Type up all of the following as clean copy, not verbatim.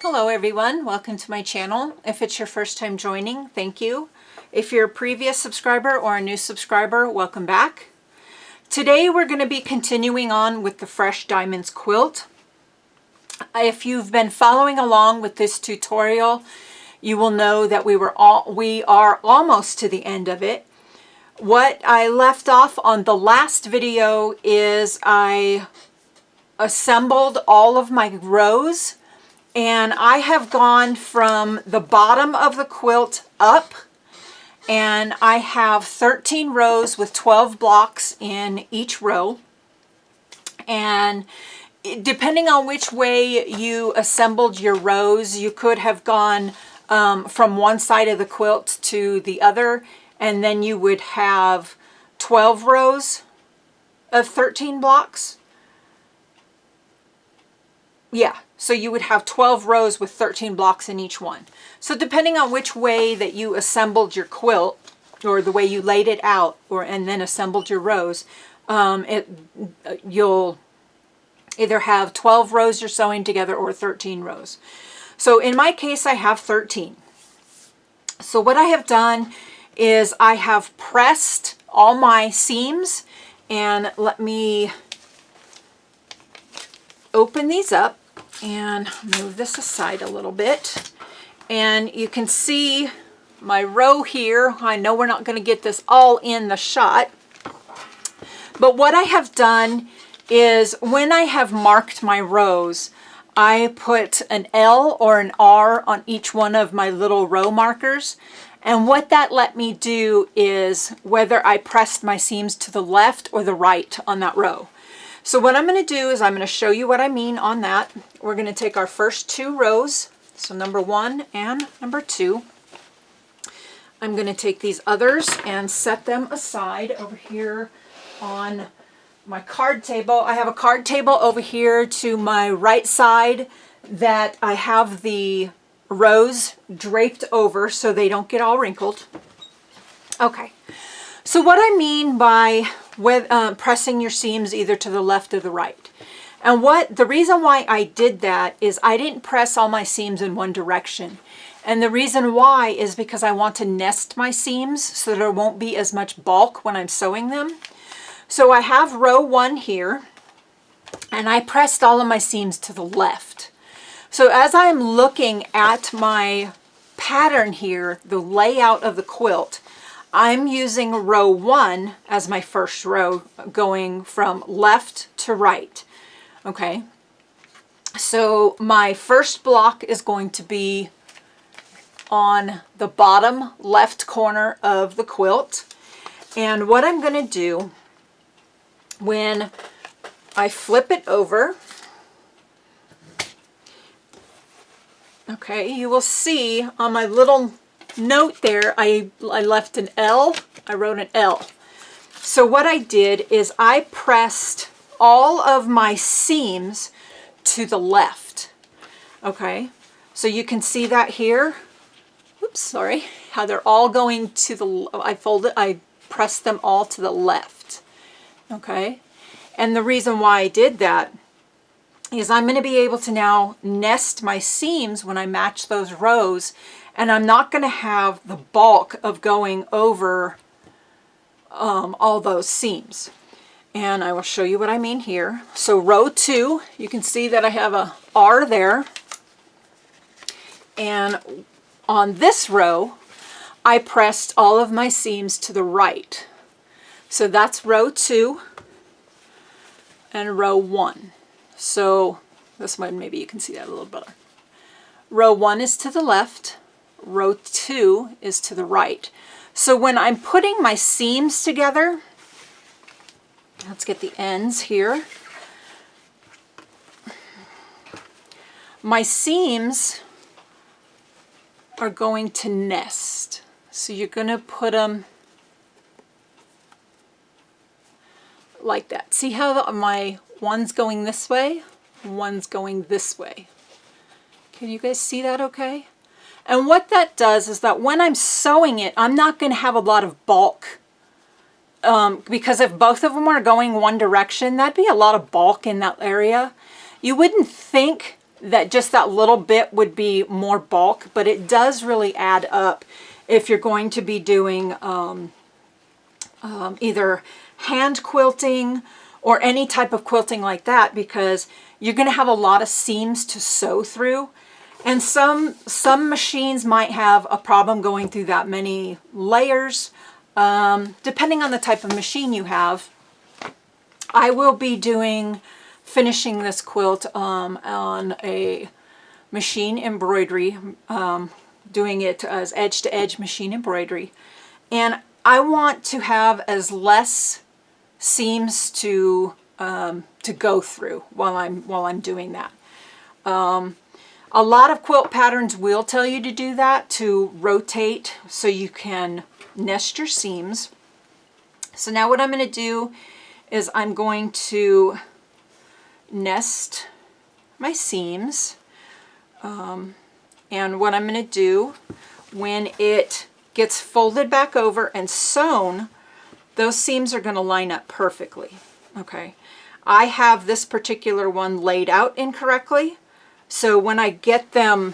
Hello everyone, welcome to my channel. If it's your first time joining, thank you. If you're a previous subscriber or a new subscriber, welcome back. Today we're going to be continuing on with the Fresh Diamonds quilt. If you've been following along with this tutorial, you will know that we are almost to the end of it. What I left off on the last video is I assembled all of my rows. And I have gone from the bottom of the quilt up, and I have 13 rows with 12 blocks in each row. And depending on which way you assembled your rows, you could have gone from one side of the quilt to the other, and then you would have 12 rows of 13 blocks. Yeah, so you would have 12 rows with 13 blocks in each one. So depending on which way that you assembled your quilt, or the way you laid it out, and then assembled your rows, you'll either have 12 rows you're sewing together or 13 rows. So in my case, I have 13. So what I have done is I have pressed all my seams, and let me open these up and move this aside a little bit, and you can see my row here. I know we're not going to get this all in the shot, but what I have done is when I have marked my rows, I put an L or an R on each one of my little row markers, and what that let me do is whether I pressed my seams to the left or the right on that row. So what I'm going to do is I'm going to show you what I mean on that. We're going to take our first two rows, so number 1 and number 2. I'm going to take these others and set them aside over here on my card table. I have a card table over here to my right side that I have the rows draped over so they don't get all wrinkled. Okay, so what I mean by pressing your seams either to the left or the right. And the reason why I did that is I didn't press all my seams in one direction. And the reason why is because I want to nest my seams so there won't be as much bulk when I'm sewing them. So I have row 1 here, and I pressed all of my seams to the left. So as I'm looking at my pattern here, the layout of the quilt, I'm using row 1 as my first row, going from left to right. Okay, so my first block is going to be on the bottom left corner of the quilt. And what I'm going to do when I flip it over, okay, you will see on my little note there, I left an L. I wrote an L. So what I did is I pressed all of my seams to the left. Okay, so you can see that here. Oops, sorry. How they're all going to the, I pressed them all to the left. Okay, and the reason why I did that is I'm going to be able to now nest my seams when I match those rows, and I'm not going to have the bulk of going over all those seams. And I will show you what I mean here. So row 2, you can see that I have a R there. And on this row, I pressed all of my seams to the right. So that's row 2 and row 1. So this one, maybe you can see that a little better. Row 1 is to the left. Row 2 is to the right. So when I'm putting my seams together, let's get the ends here. My seams are going to nest. So you're going to put them like that. See how my one's going this way, one's going this way. Can you guys see that okay? And what that does is that when I'm sewing it, I'm not going to have a lot of bulk. Because if both of them are going one direction, that'd be a lot of bulk in that area. You wouldn't think that just that little bit would be more bulk, but it does really add up if you're going to be doing either hand quilting or any type of quilting like that, because you're going to have a lot of seams to sew through. And some machines might have a problem going through that many layers, depending on the type of machine you have. I will be finishing this quilt on a machine embroidery, doing it as edge-to-edge machine embroidery. And I want to have as less seams to go through while I'm doing that. A lot of quilt patterns will tell you to do that, to rotate so you can nest your seams. So now what I'm going to do is I'm going to nest my seams. And what I'm going to do when it gets folded back over and sewn, those seams are going to line up perfectly. Okay, I have this particular one laid out incorrectly, so when I get them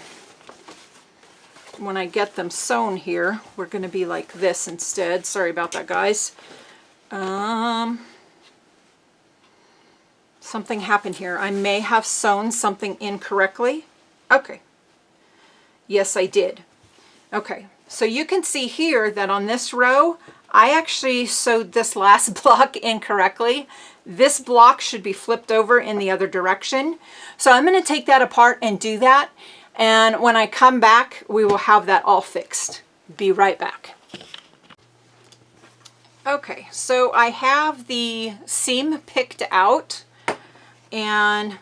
sewn here, we're going to be like this instead. Sorry about that, guys. Something happened here. I may have sewn something incorrectly. Okay. Yes, I did. Okay, so you can see here that on this row, I actually sewed this last block incorrectly. This block should be flipped over in the other direction. So I'm going to take that apart and do that. And when I come back, we will have that all fixed. Be right back. Okay, so I have the seam picked out, and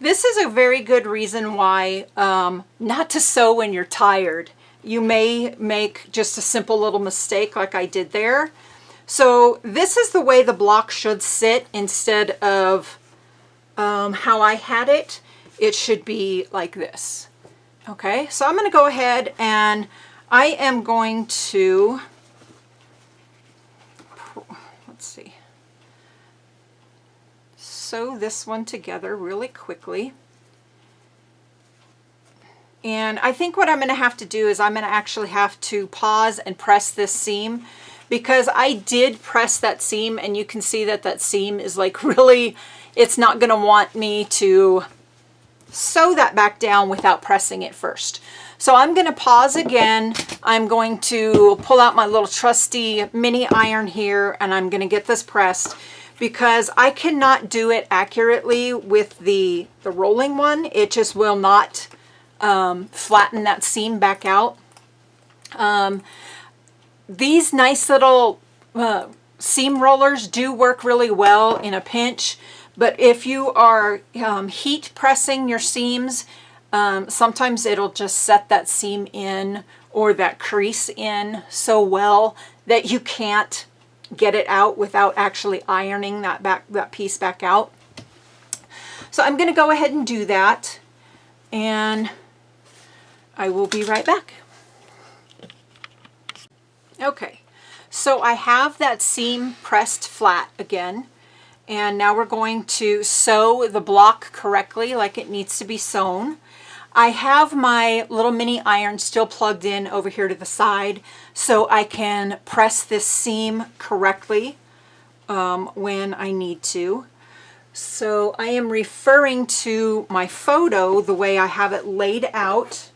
this is a very good reason why not to sew when you're tired. You may make just a simple little mistake like I did there. So this is the way the block should sit instead of how I had it. It should be like this. Okay, so I'm going to go ahead and I am going to, let's see, sew this one together really quickly. And I think what I'm going to have to do is I'm going to actually have to pause and press this seam, because I did press that seam and you can see that that seam is like really, it's not going to want me to sew that back down without pressing it first. So I'm going to pause again. I'm going to pull out my little trusty mini iron here and I'm going to get this pressed, because I cannot do it accurately with the rolling one. It just will not flatten that seam back out. These nice little seam rollers do work really well in a pinch, but if you are heat pressing your seams, sometimes it'll just set that seam in or that crease in so well that you can't get it out without actually ironing that piece back out. So I'm going to go ahead and do that, and I will be right back. Okay, so I have that seam pressed flat again, and now we're going to sew the block correctly like it needs to be sewn. I have my little mini iron still plugged in over here to the side so I can press this seam correctly when I need to. So I am referring to my photo the way I have it laid out,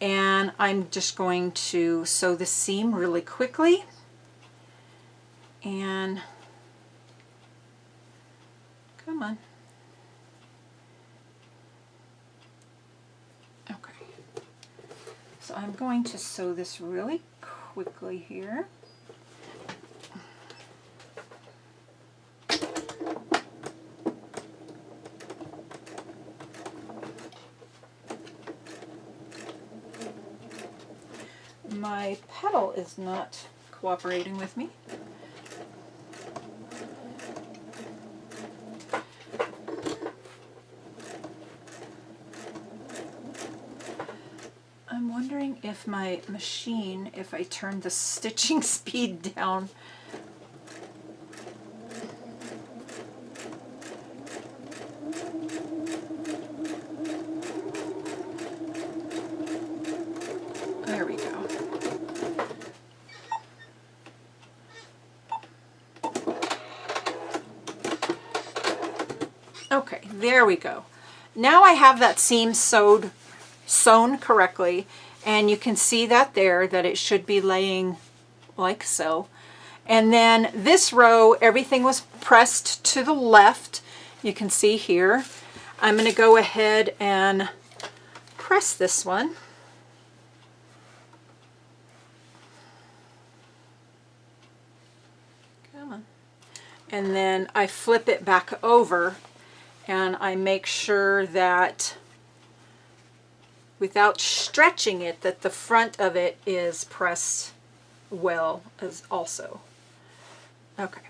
and I'm just going to sew the seam really quickly. And come on. Okay. So I'm going to sew this really quickly here. My pedal is not cooperating with me. I'm wondering if my machine, if I turn the stitching speed down. Okay, there we go. Now I have that seam sewn correctly, and you can see that there, that it should be laying like so. And then this row, everything was pressed to the left. You can see here. I'm going to go ahead and press this one. Come on. And then I flip it back over, and I make sure that without stretching it, that the front of it is pressed well as also. Okay.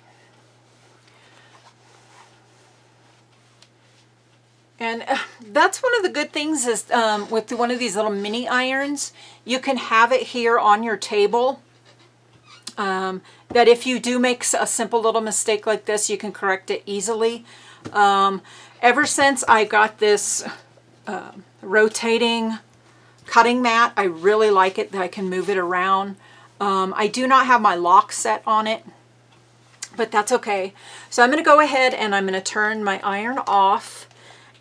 And that's one of the good things is with one of these little mini irons, you can have it here on your table. That if you do make a simple little mistake like this, you can correct it easily. Ever since I got this rotating cutting mat, I really like it that I can move it around. I do not have my lock set on it, but that's okay. So I'm going to go ahead and I'm going to turn my iron off,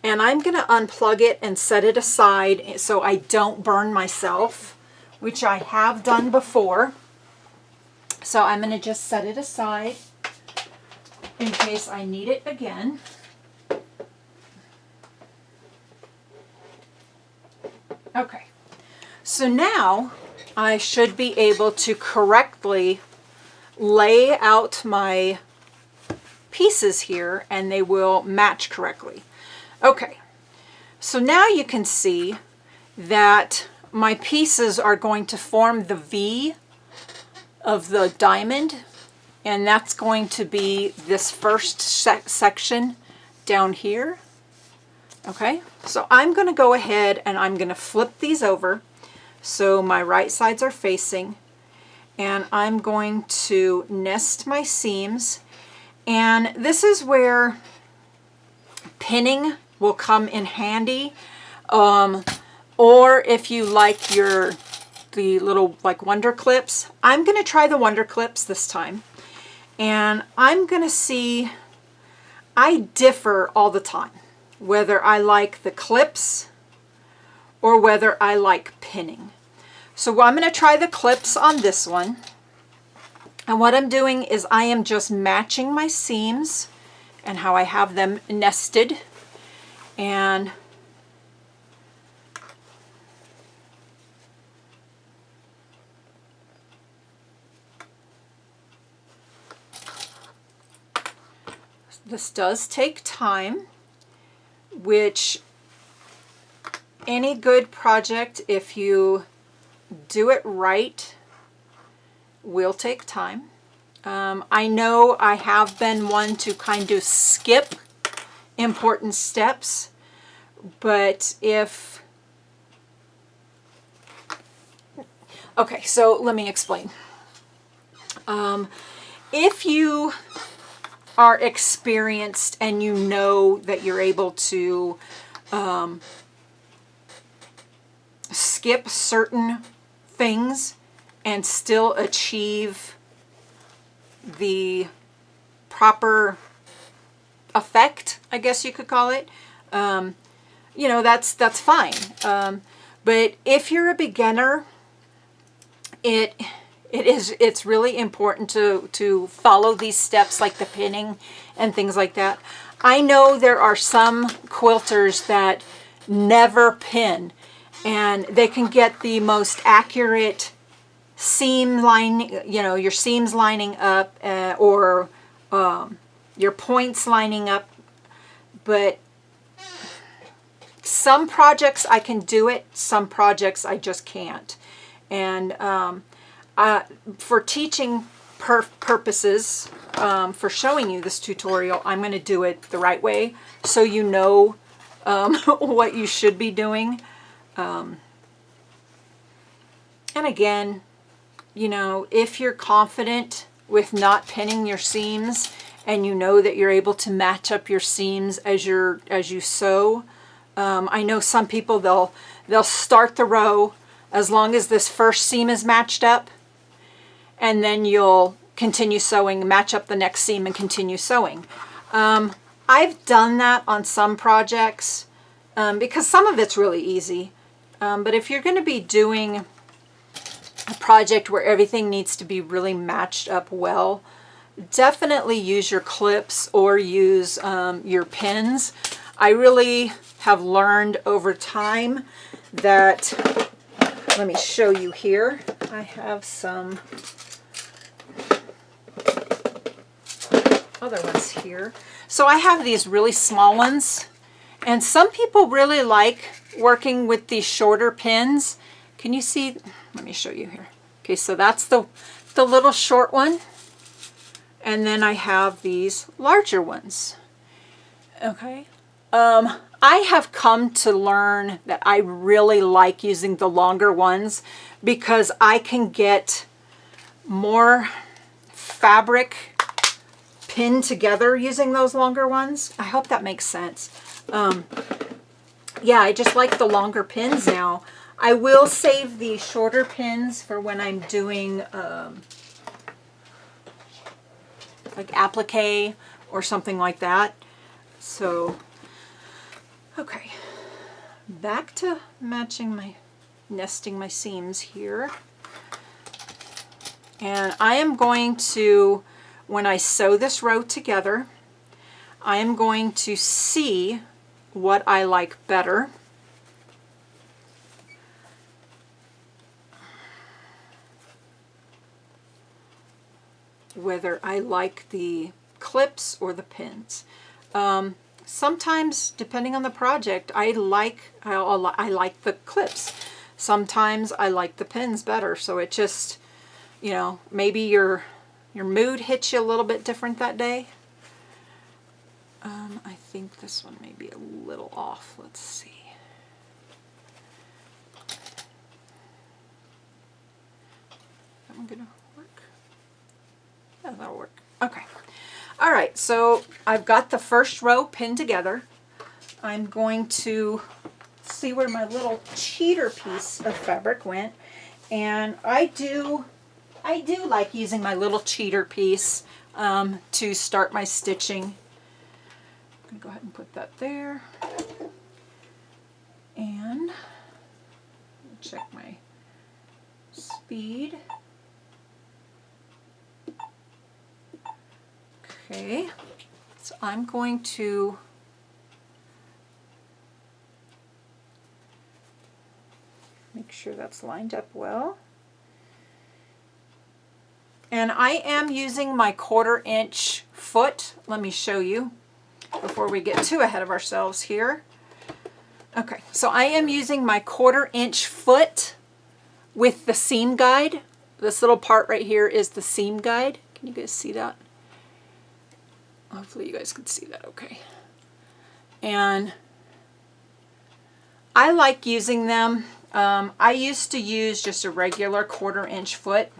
and I'm going to unplug it and set it aside so I don't burn myself, which I have done before. So I'm going to just set it aside in case I need it again. Okay, so now I should be able to correctly lay out my pieces here, and they will match correctly. Okay, so now you can see that my pieces are going to form the V of the diamond, and that's going to be this first section down here. Okay, so I'm going to go ahead and I'm going to flip these over so my right sides are facing, and I'm going to nest my seams, and this is where pinning will come in handy, or if you like the little like wonder clips. I'm going to try the wonder clips this time, and I'm going to see, I differ all the time whether I like the clips or whether I like pinning. So I'm going to try the clips on this one, and what I'm doing is I am just matching my seams and how I have them nested, and this does take time, which any good project, if you do it right, will take time. I know I have been one to kind of skip important steps, but okay, so let me explain. If you are experienced and you know that you're able to skip certain things and still achieve the proper effect, I guess you could call it, you know, that's fine. But if you're a beginner, it's really important to follow these steps, like the pinning and things like that. I know there are some quilters that never pin, and they can get the most accurate seam line, you know, your seams lining up, or your points lining up. But some projects I can do it, some projects I just can't. And for teaching purposes, for showing you this tutorial, I'm going to do it the right way so you know what you should be doing. And again, you know, if you're confident with not pinning your seams and you know that you're able to match up your seams as you sew, I know some people, they'll start the row as long as this first seam is matched up, and then you'll continue sewing, match up the next seam and continue sewing. I've done that on some projects because some of it's really easy. But if you're going to be doing a project where everything needs to be really matched up well, definitely use your clips or use your pins. I really have learned over time that, let me show you here. I have some other ones here. So I have these really small ones, and some people really like working with these shorter pins. Can you see? Let me show you here. Okay, so that's the little short one. And then I have these larger ones. Okay. I have come to learn that I really like using the longer ones because I can get more fabric pinned together using those longer ones. I hope that makes sense. Yeah, I just like the longer pins now. I will save the shorter pins for when I'm doing like applique or something like that. So, okay, back to nesting my seams here. And I am going to, when I sew this row together, I am going to see what I like better. Whether I like the clips or the pins. Sometimes, depending on the project, I like the clips. Sometimes I like the pins better. So it just, you know, maybe your mood hits you a little bit different that day. I think this one may be a little off. Let's see. That one gonna work? Yeah, that'll work. Okay. All right, so I've got the first row pinned together. I'm going to see where my little cheater piece of fabric went. And I do like using my little cheater piece to start my stitching. I'm going to go ahead and put that there. And check my speed. Okay, so I'm going to make sure that's lined up well. And I am using my 1/4 inch foot. Let me show you before we get too ahead of ourselves here. Okay, so I am using my 1/4 inch foot with the seam guide. This little part right here is the seam guide. Can you guys see that? Hopefully you guys can see that okay. And I like using them. I used to use just a regular 1/4 inch foot.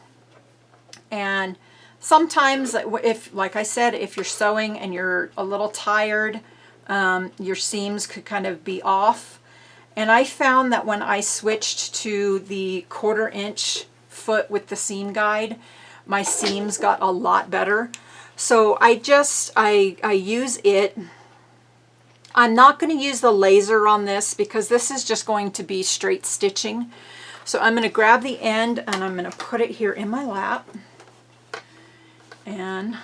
And sometimes, if, like I said, if you're sewing and you're a little tired, your seams could kind of be off. And I found that when I switched to the 1/4 inch foot with the seam guide, my seams got a lot better. So I use it. I'm not going to use the laser on this because this is just going to be straight stitching. So I'm going to grab the end and I'm going to put it here in my lap. And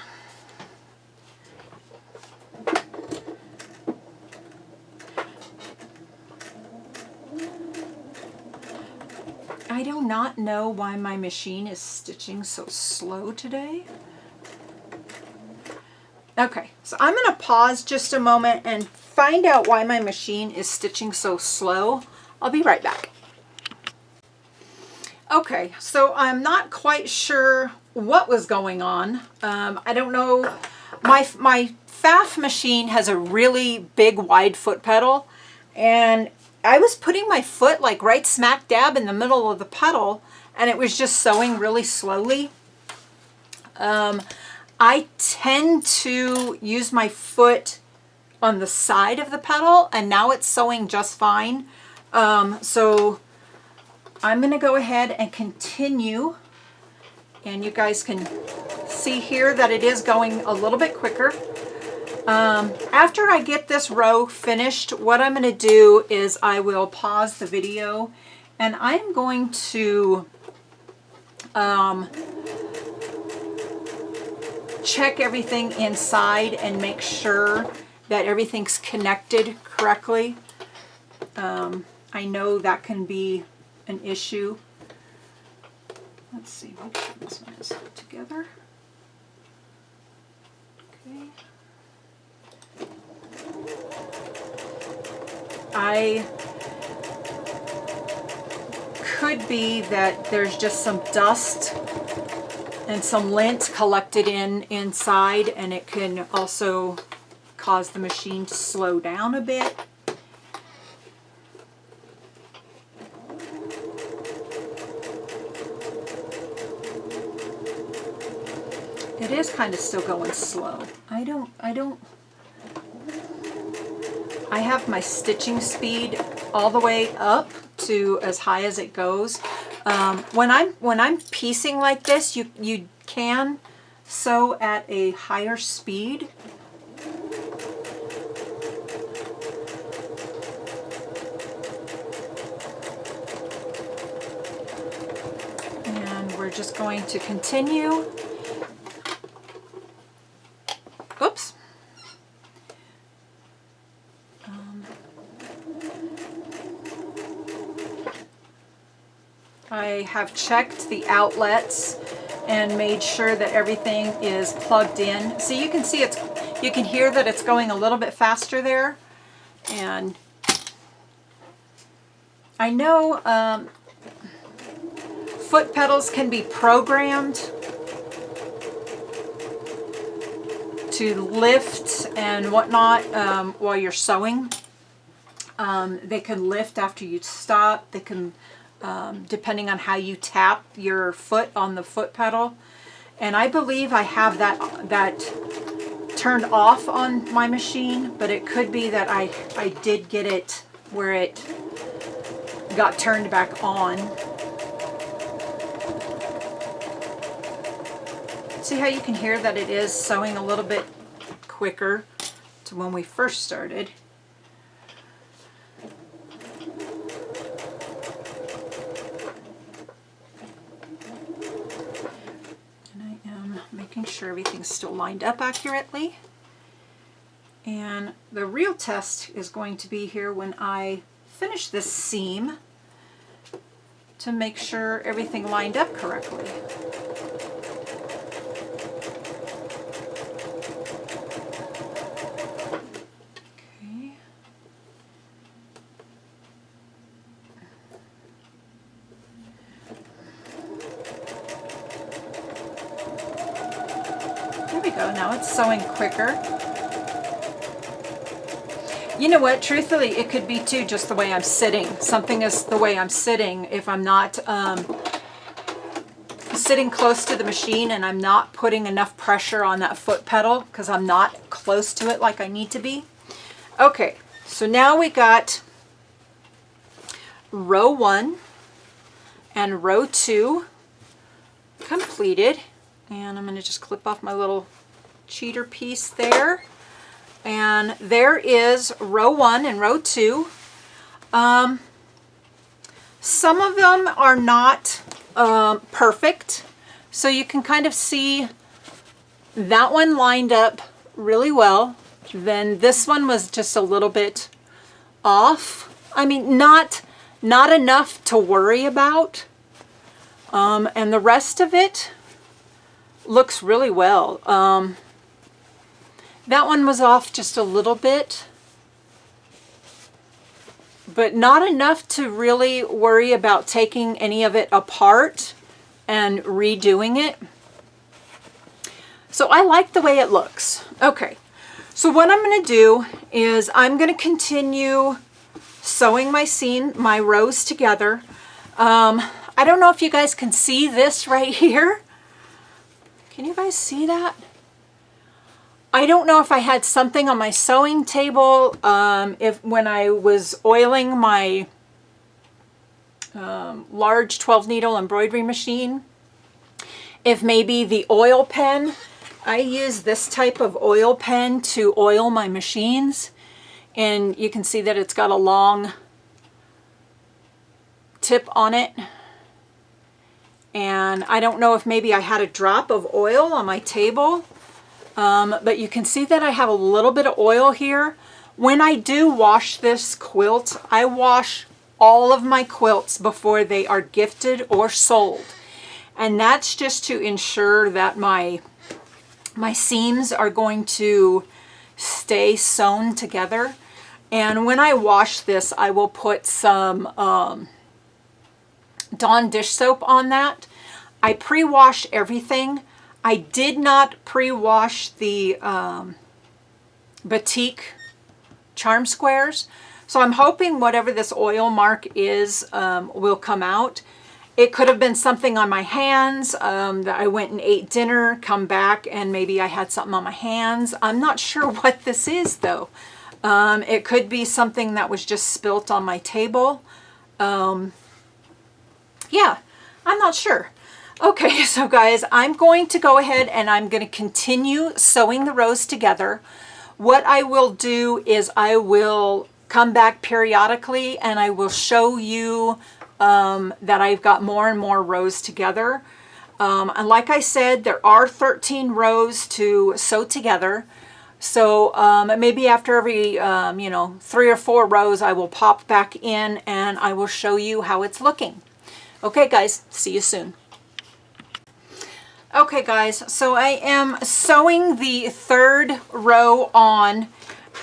I do not know why my machine is stitching so slow today. Okay, so I'm going to pause just a moment and find out why my machine is stitching so slow. I'll be right back. Okay, so I'm not quite sure what was going on. I don't know. My FAF machine has a really big wide foot pedal, and I was putting my foot like right smack dab in the middle of the pedal, and it was just sewing really slowly. I tend to use my foot on the side of the pedal, and now it's sewing just fine. So I'm going to go ahead and continue, and you guys can see here that it is going a little bit quicker. After I get this row finished, what I'm going to do is I will pause the video and I'm going to check everything inside and make sure that everything's connected correctly. I know that can be an issue. Let's see, make sure this one is together. Okay. Could be that there's just some dust and some lint collected inside, and it can also cause the machine to slow down a bit. It is kind of still going slow. I have my stitching speed all the way up to as high as it goes. When I'm piecing like this, you can sew at a higher speed. And we're just going to continue. Oops. I have checked the outlets and made sure that everything is plugged in. So you can see you can hear that it's going a little bit faster there. And I know foot pedals can be programmed to lift and whatnot while you're sewing. They can lift after you stop. They can, depending on how you tap your foot on the foot pedal. And I believe I have that turned off on my machine, but it could be that I did get it where it got turned back on. See how you can hear that it is sewing a little bit quicker to when we first started. And I am making sure everything's still lined up accurately. And the real test is going to be here when I finish this seam to make sure everything lined up correctly. There we go, now it's sewing quicker. You know what, truthfully, it could be too just the way I'm sitting. Something is the way I'm sitting. If I'm not sitting close to the machine and I'm not putting enough pressure on that foot pedal because I'm not close to it like I need to be. Okay, so now we got row 1 and row 2 completed. And I'm going to just clip off my little cheater piece there. And there is row 1 and row 2. Some of them are not perfect. So you can kind of see that one lined up really well. Then this one was just a little bit off. I mean, not enough to worry about. And the rest of it looks really well. That one was off just a little bit, but not enough to really worry about taking any of it apart and redoing it. So I like the way it looks. Okay, so what I'm going to do is I'm going to continue sewing my rows together. I don't know if you guys can see this right here. Can you guys see that? I don't know if I had something on my sewing table, when I was oiling my large 12 needle embroidery machine, if maybe the oil pen I use this type of oil pen to oil my machines, and you can see that it's got a long tip on it. And I don't know if maybe I had a drop of oil on my table, but you can see that I have a little bit of oil here. When I do wash this quilt, I wash all of my quilts before they are gifted or sold. And that's just to ensure that my seams are going to stay sewn together. And when I wash this, I will put some Dawn dish soap on that. I pre-wash everything. I did not pre-wash the batik charm squares. So I'm hoping whatever this oil mark is will come out. It could have been something on my hands that I went and ate dinner, come back, and maybe I had something on my hands. I'm not sure what this is though. It could be something that was just spilt on my table. Yeah, I'm not sure. Okay, so guys, I'm going to go ahead and I'm going to continue sewing the rows together. What I will do is I will come back periodically and I will show you that I've got more and more rows together. And like I said, there are 13 rows to sew together. So maybe after every, 3 or 4 rows, I will pop back in and I will show you how it's looking. Okay, guys, see you soon. Okay, guys, so I am sewing the 3rd row on,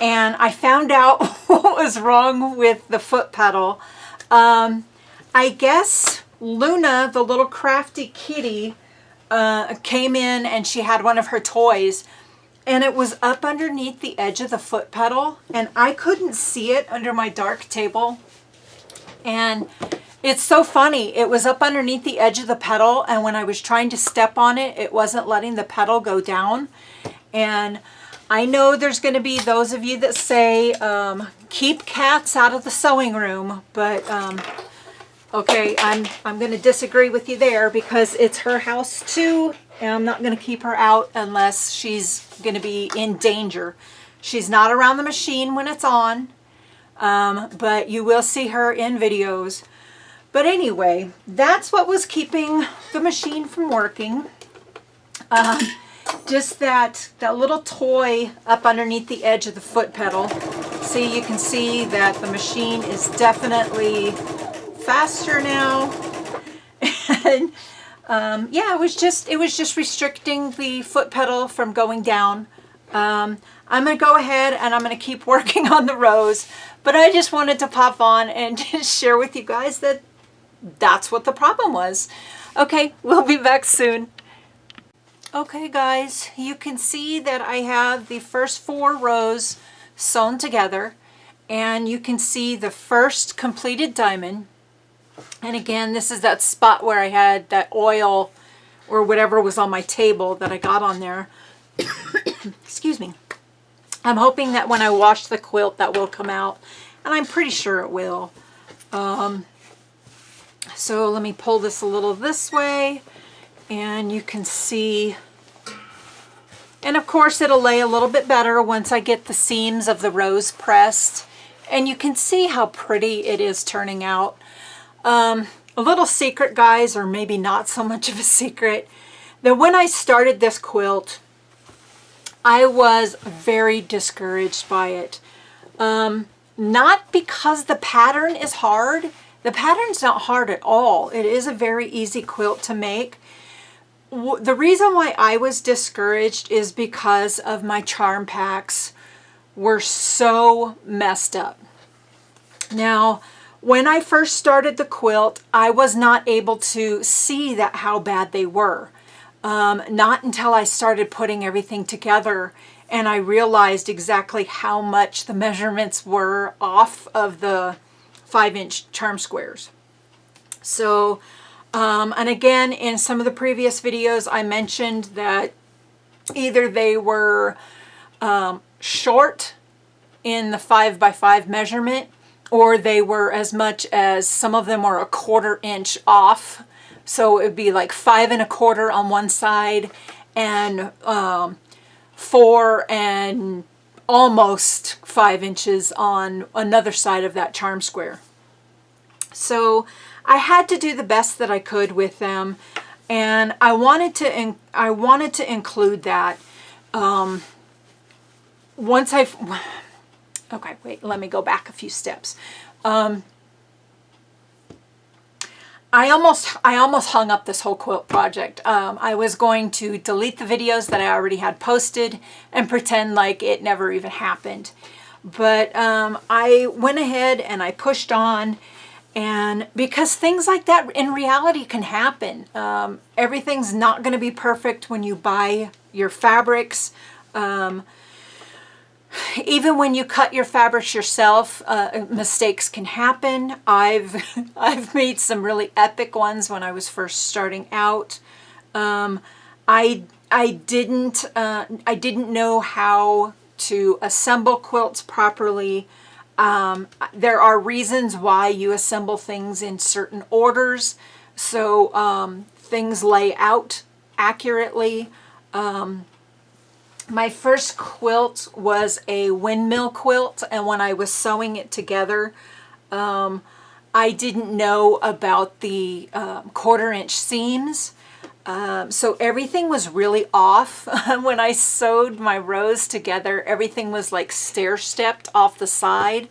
and I found out what was wrong with the foot pedal. I guess Luna, the little crafty kitty, came in and she had one of her toys, and it was up underneath the edge of the foot pedal, and I couldn't see it under my dark table. And it's so funny. It was up underneath the edge of the pedal, and when I was trying to step on it, it wasn't letting the pedal go down. And I know there's going to be those of you that say, keep cats out of the sewing room, but okay, I'm going to disagree with you there because it's her house too, and I'm not going to keep her out unless she's going to be in danger. She's not around the machine when it's on, but you will see her in videos. But anyway, that's what was keeping the machine from working. Just that little toy up underneath the edge of the foot pedal. See, you can see that the machine is definitely faster now. And yeah, it was just restricting the foot pedal from going down. I'm going to go ahead and I'm going to keep working on the rows. But I just wanted to pop on and just share with you guys that that's what the problem was. Okay, we'll be back soon. Okay guys, you can see that I have the first 4 rows sewn together, and you can see the first completed diamond. And again, this is that spot where I had that oil or whatever was on my table that I got on there. Excuse me. I'm hoping that when I wash the quilt that will come out, and I'm pretty sure it will. So let me pull this a little this way, and you can see, and of course it'll lay a little bit better once I get the seams of the rows pressed, and you can see how pretty it is turning out. A little secret, guys, or maybe not so much of a secret, that when I started this quilt, I was very discouraged by it. Not because the pattern is hard. The pattern's not hard at all. It is a very easy quilt to make. The reason why I was discouraged is because of my charm packs were so messed up. Now, when I first started the quilt, I was not able to see that how bad they were. Not until I started putting everything together and I realized exactly how much the measurements were off of the 5-inch charm squares. So, and again, in some of the previous videos, I mentioned that either they were short in the 5x5 measurement, or they were as much as, some of them were a 1/4 inch off. So it would be like 5 1/4 on one side and 4 and almost 5 inches on another side of that charm square. So I had to do the best that I could with them, and I wanted to include that. Once I've okay, wait, let me go back a few steps. I almost hung up this whole quilt project. I was going to delete the videos that I already had posted and pretend like it never even happened. But I went ahead and I pushed on, and because things like that in reality can happen. Everything's not going to be perfect when you buy your fabrics. Even when you cut your fabrics yourself, mistakes can happen. I've made some really epic ones when I was first starting out. I didn't know how to assemble quilts properly. There are reasons why you assemble things in certain orders, so things lay out accurately. My first quilt was a windmill quilt, and when I was sewing it together, I didn't know about the 1/4 inch seams. So everything was really off. When I sewed my rows together, everything was like stair-stepped off the side.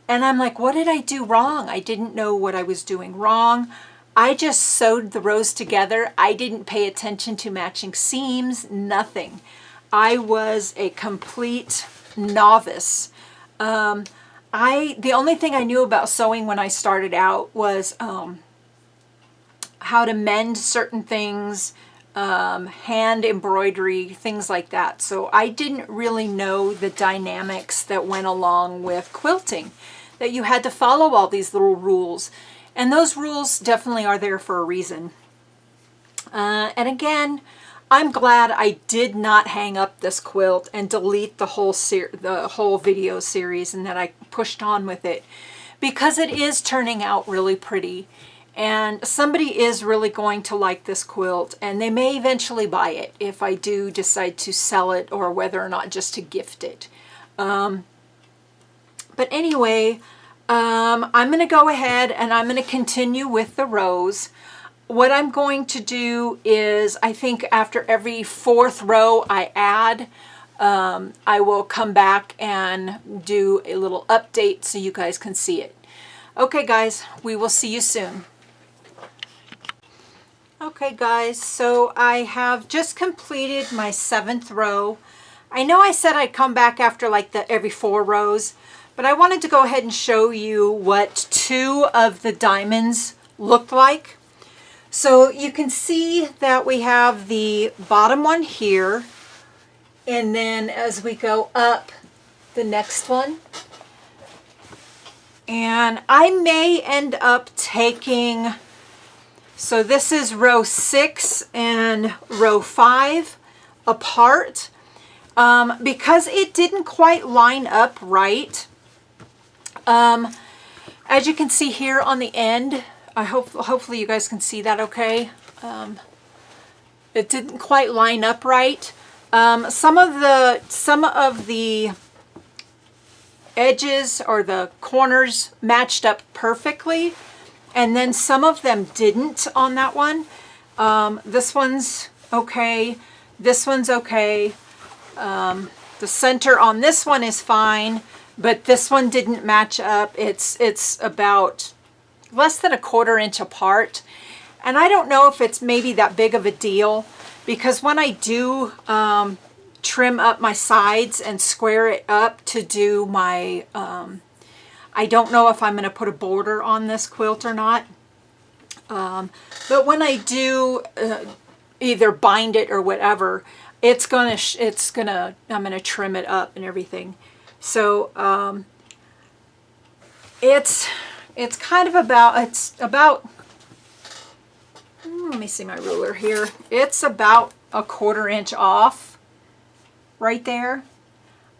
And I'm like, what did I do wrong? I didn't know what I was doing wrong. I just sewed the rows together. I didn't pay attention to matching seams, nothing. I was a complete novice. The only thing I knew about sewing when I started out was how to mend certain things, hand embroidery, things like that. So I didn't really know the dynamics that went along with quilting, that you had to follow all these little rules. And those rules definitely are there for a reason. And again, I'm glad I did not hang up this quilt and delete the whole video series, and that I pushed on with it, because it is turning out really pretty, and somebody is really going to like this quilt, and they may eventually buy it if I do decide to sell it, or whether or not just to gift it. But anyway, I'm going to go ahead and I'm going to continue with the rows. What I'm going to do is, I think after every 4th row I add, I will come back and do a little update so you guys can see it. Okay guys, we will see you soon. Okay guys, so I have just completed my 7th row. I know I said I'd come back after like every 4 rows, but I wanted to go ahead and show you what 2 of the diamonds looked like. So you can see that we have the bottom one here, and then as we go up, the next one. And I may end up taking, so this is row 6 and row 5 apart, because it didn't quite line up right. As you can see here on the end, hopefully you guys can see that okay. It didn't quite line up right. Some of the edges or the corners matched up perfectly, and then some of them didn't on that one. This one's okay. This one's okay. The center on this one is fine, but this one didn't match up. It's about less than 1/4 inch apart, and I don't know if it's maybe that big of a deal, because when I do trim up my sides and square it up to do my I don't know if I'm going to put a border on this quilt or not, but when I do either bind it or whatever, I'm gonna trim it up and everything. So it's kind of about, let me see my ruler here. It's about 1/4 inch off right there.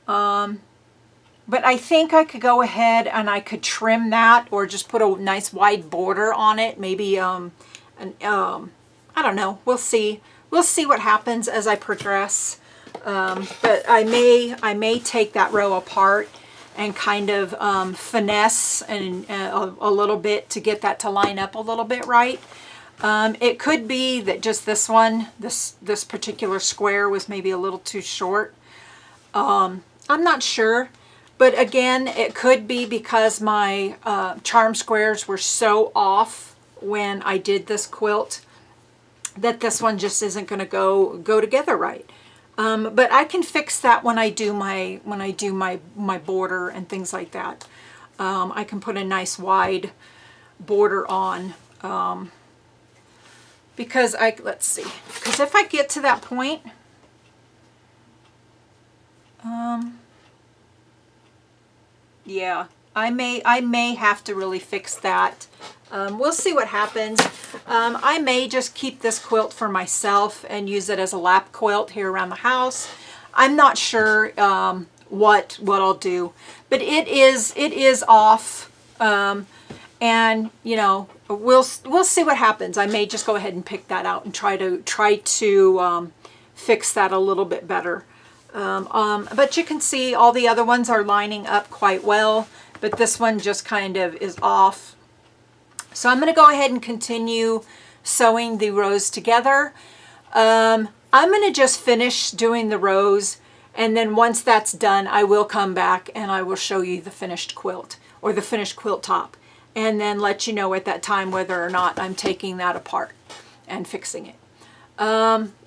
But I think I could go ahead and I could trim that, or just put a nice wide border on it. Maybe, I don't know. We'll see. we'll see what happens as I progress. But I may take that row apart and kind of finesse and a little bit to get that to line up a little bit right. It could be that just this one, this particular square was maybe a little too short. I'm not sure, but again, it could be because my charm squares were so off when I did this quilt that this one just isn't going to go together right. But I can fix that when I do my border and things like that. I can put a nice wide border on. Because let's see, because if I get to that point, yeah, I may have to really fix that. We'll see what happens. I may just keep this quilt for myself and use it as a lap quilt here around the house. I'm not sure what I'll do, but it is off. And you know, we'll see what happens. I may just go ahead and pick that out and try to fix that a little bit better. But you can see all the other ones are lining up quite well, but this one just kind of is off. So I'm going to go ahead and continue sewing the rows together. I'm going to just finish doing the rows, and then once that's done, I will come back and I will show you the finished quilt or the finished quilt top, and then let you know at that time whether or not I'm taking that apart and fixing it.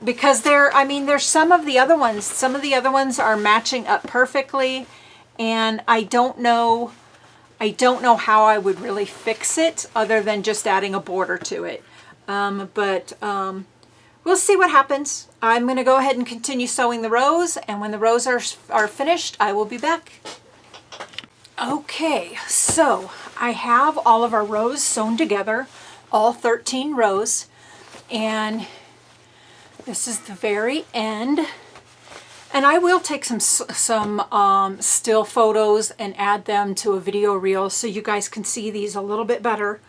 Because there's some of the other ones are matching up perfectly, and I don't know how I would really fix it other than just adding a border to it. But we'll see what happens. I'm going to go ahead and continue sewing the rows, and when the rows are finished, I will be back. Okay, so I have all of our rows sewn together, all 13 rows, and this is the very end. And I will take some still photos and add them to a video reel so you guys can see these a little bit better.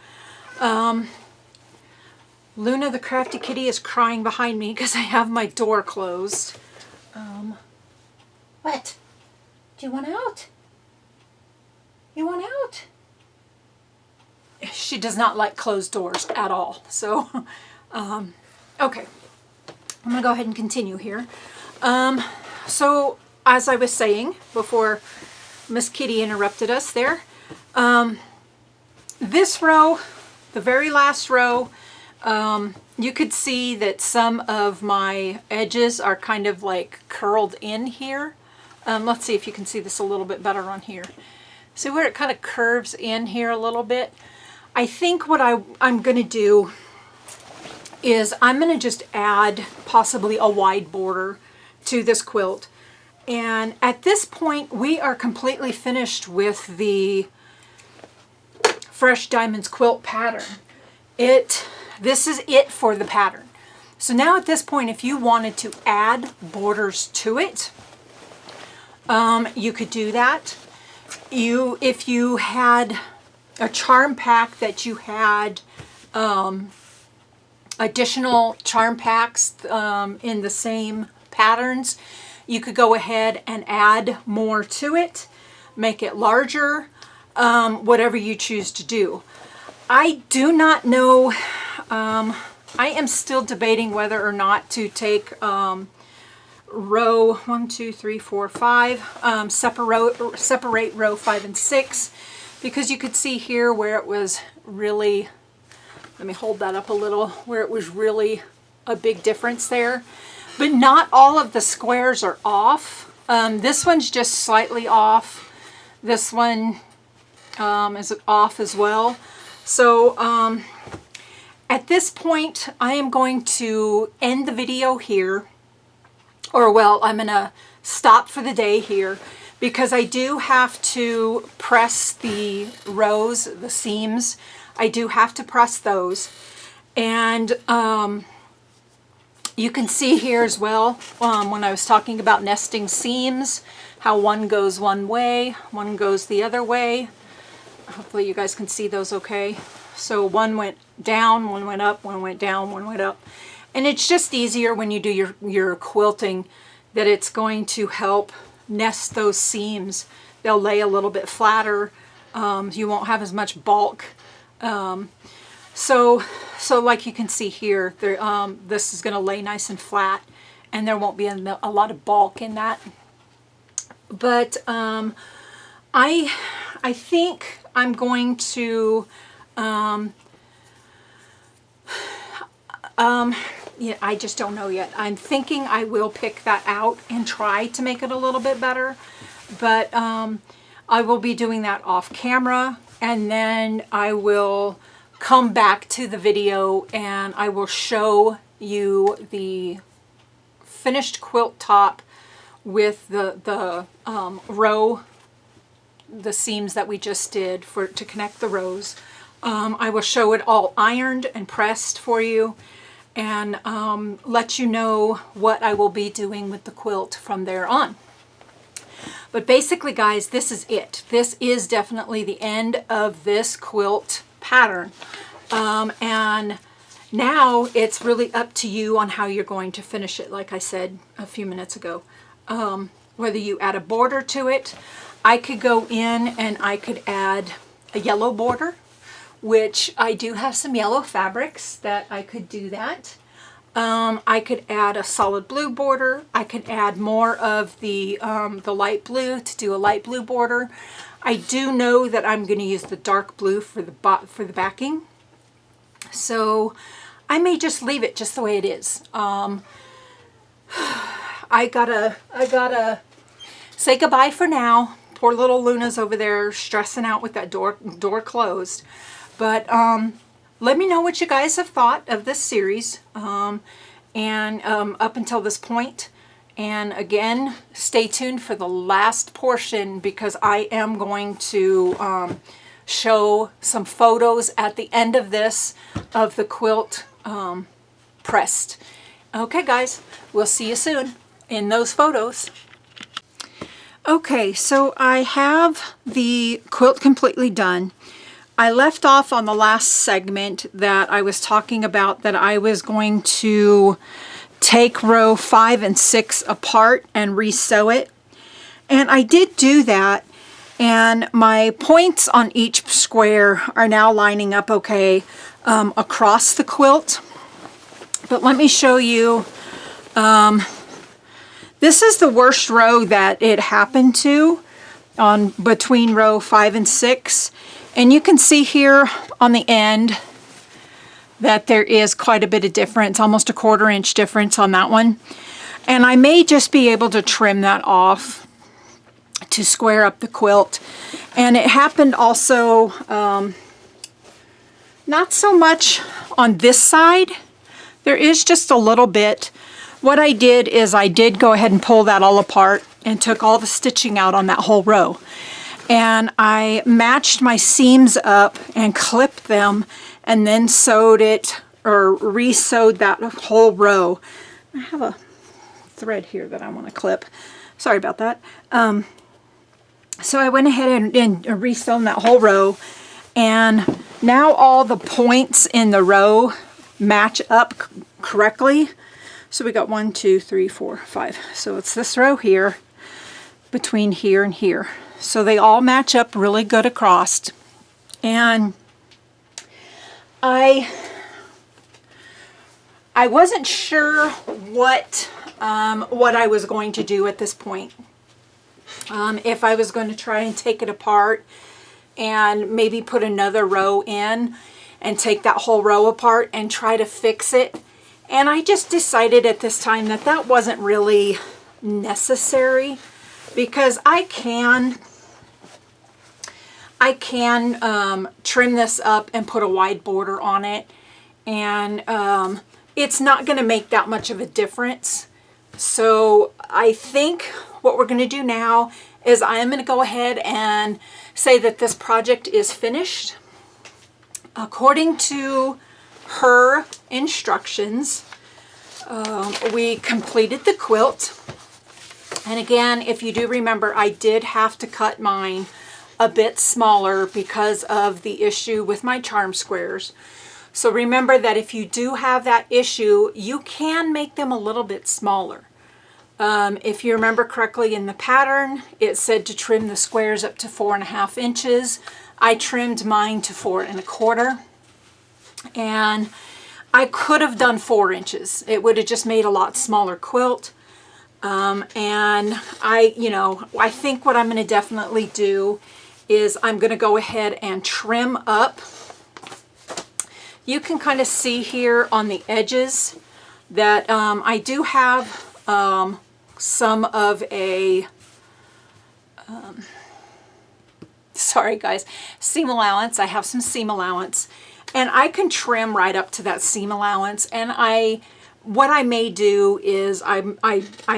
Luna the Crafty Kitty is crying behind me because I have my door closed. What? Do you want out? You want out? She does not like closed doors at all. So, okay. I'm going to go ahead and continue here. So, as I was saying before Miss Kitty interrupted us there, this row, the very last row, you could see that some of my edges are kind of like curled in here. Let's see if you can see this a little bit better on here. See where it kind of curves in here a little bit? I think what I'm going to do is I'm going to just add possibly a wide border to this quilt. And at this point, we are completely finished with the Fresh Diamonds quilt pattern. This is it for the pattern. So now at this point, if you wanted to add borders to it, you could do that. If you had a charm pack that you had additional charm packs in the same patterns, you could go ahead and add more to it, make it larger, whatever you choose to do. I do not know, I am still debating whether or not to take row 1, 2, 3, 4, 5, separate row 5 and 6, because you could see here where it was really, let me hold that up a little, where it was really a big difference there. But not all of the squares are off. This one's just slightly off. This one is off as well. So at this point, I am going to end the video here. Or well, I'm going to stop for the day here because I do have to press the rows, the seams. I do have to press those. And you can see here as well, when I was talking about nesting seams, how one goes one way, one goes the other way. Hopefully you guys can see those okay. So one went down, one went up, one went down, one went up. And it's just easier when you do your quilting that it's going to help nest those seams. They'll lay a little bit flatter. You won't have as much bulk. So like you can see here, there, this is going to lay nice and flat, and there won't be a lot of bulk in that. But I think I'm going to yeah, I just don't know yet. I'm thinking I will pick that out and try to make it a little bit better, but I will be doing that off camera, and then I will come back to the video and I will show you the finished quilt top with the row, the seams that we just did to connect the rows. I will show it all ironed and pressed for you, and let you know what I will be doing with the quilt from there on. But basically, guys, this is it. This is definitely the end of this quilt pattern. And now it's really up to you on how you're going to finish it, like I said a few minutes ago. Whether you add a border to it, I could go in and I could add a yellow border, which I do have some yellow fabrics that I could do that. I could add a solid blue border. I could add more of the light blue to do a light blue border. I do know that I'm going to use the dark blue for the backing, so I may just leave it just the way it is. I gotta say goodbye for now. Poor little Luna's over there stressing out with that door closed. But let me know what you guys have thought of this series, and up until this point. And again, stay tuned for the last portion, because I am going to show some photos at the end of this of the quilt pressed. Okay, guys, we'll see you soon in those photos. Okay, so I have the quilt completely done. I left off on the last segment that I was talking about that I was going to take row 5 and 6 apart and resew it. And I did do that, and my points on each square are now lining up okay across the quilt. But let me show you, this is the worst row that it happened to on between row 5 and 6. And you can see here on the end that there is quite a bit of difference, almost a 1/4 inch difference on that one. And I may just be able to trim that off to square up the quilt. And it happened also, not so much on this side. There is just a little bit. What I did is I did go ahead and pull that all apart and took all the stitching out on that whole row. And I matched my seams up and clipped them, and then sewed it, or re-sewed that whole row. I have a thread here that I want to clip. Sorry about that. So I went ahead and re-sewn that whole row, and now all the points in the row match up correctly. So we got 1, 2, 3, 4, 5. So it's this row here, between here and here. So they all match up really good across. And I wasn't sure what I was going to do at this point. If I was going to try and take it apart and maybe put another row in and take that whole row apart and try to fix it. And I just decided at this time that that wasn't really necessary, because I can trim this up and put a wide border on it, and it's not going to make that much of a difference. So I think what we're going to do now is I am going to go ahead and say that this project is finished. According to her instructions, we completed the quilt. And again, if you do remember, I did have to cut mine a bit smaller because of the issue with my charm squares. So remember that if you do have that issue, you can make them a little bit smaller. If you remember correctly in the pattern, it said to trim the squares up to 4.5 inches. I trimmed mine to 4.25, and I could have done 4 inches. It would have just made a lot smaller quilt. And I think what I'm going to definitely do is I'm going to go ahead and trim up. You can kind of see here on the edges that I do have some of a, sorry guys, seam allowance. I have some seam allowance, and I can trim right up to that seam allowance. And what I may do is I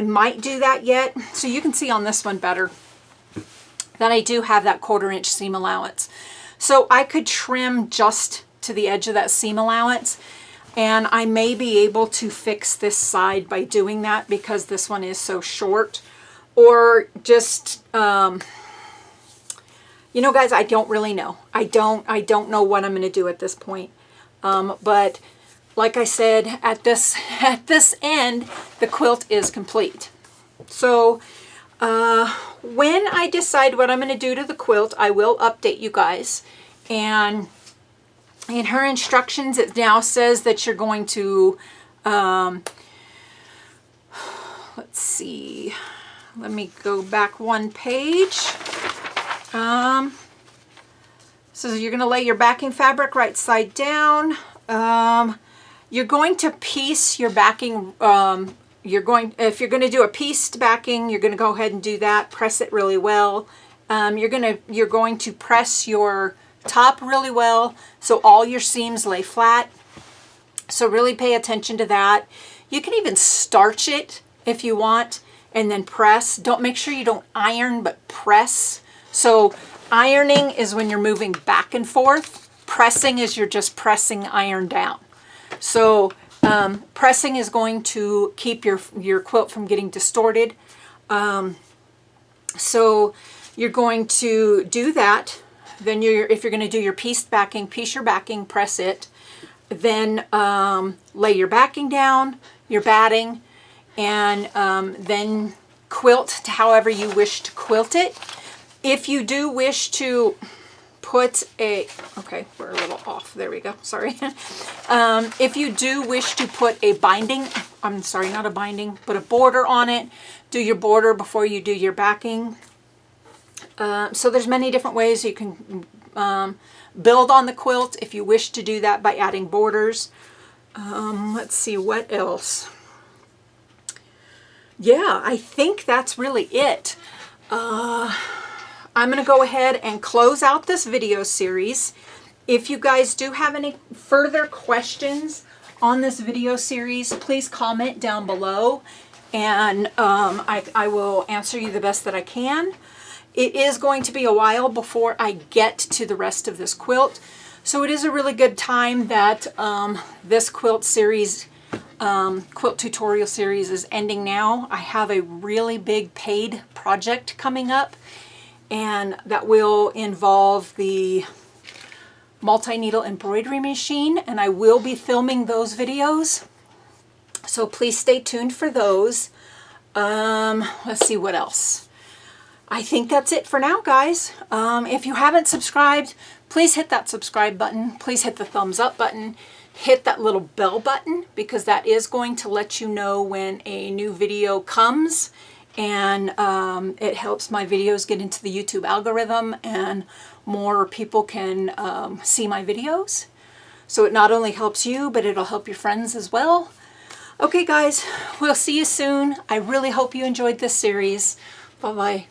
might do that yet. So you can see on this one better that I do have that 1/4 inch seam allowance. So I could trim just to the edge of that seam allowance, and I may be able to fix this side by doing that because this one is so short. Or just, you know guys, I don't really know. I don't know what I'm going to do at this point. But like I said, at this end, the quilt is complete. So when I decide what I'm going to do to the quilt, I will update you guys. And in her instructions, it now says that you're going to, let's see, let me go back one page. So you're going to lay your backing fabric right side down. You're going to piece your backing. If you're going to do a pieced backing, you're going to go ahead and do that. Press it really well. You're going to press your top really well so all your seams lay flat. So really pay attention to that. You can even starch it if you want and then press. Make sure you don't iron, but press. So ironing is when you're moving back and forth. Pressing is you're just pressing iron down. So pressing is going to keep your quilt from getting distorted. So you're going to do that. Then if you're going to do your pieced backing, piece your backing, press it. Then lay your backing down, your batting, and then quilt to however you wish to quilt it. If you do wish to put okay, we're a little off. There we go. Sorry. If you do wish to put a binding, I'm sorry, not a binding, but a border on it, do your border before you do your backing. So there's many different ways you can build on the quilt if you wish to do that by adding borders. Let's see, what else? Yeah, I think that's really it. I'm going to go ahead and close out this video series. If you guys do have any further questions on this video series, please comment down below, and I will answer you the best that I can. It is going to be a while before I get to the rest of this quilt, so it is a really good time that this quilt series, quilt tutorial series is ending now. I have a really big paid project coming up, and that will involve the multi-needle embroidery machine, and I will be filming those videos, so please stay tuned for those. Let's see what else. I think that's it for now, guys. If you haven't subscribed, please hit that subscribe button. Please hit the thumbs up button. Hit that little bell button, because that is going to let you know when a new video comes, and it helps my videos get into the YouTube algorithm and more people can see my videos. So it not only helps you, but it'll help your friends as well. Okay guys, we'll see you soon. I really hope you enjoyed this series. Bye-bye.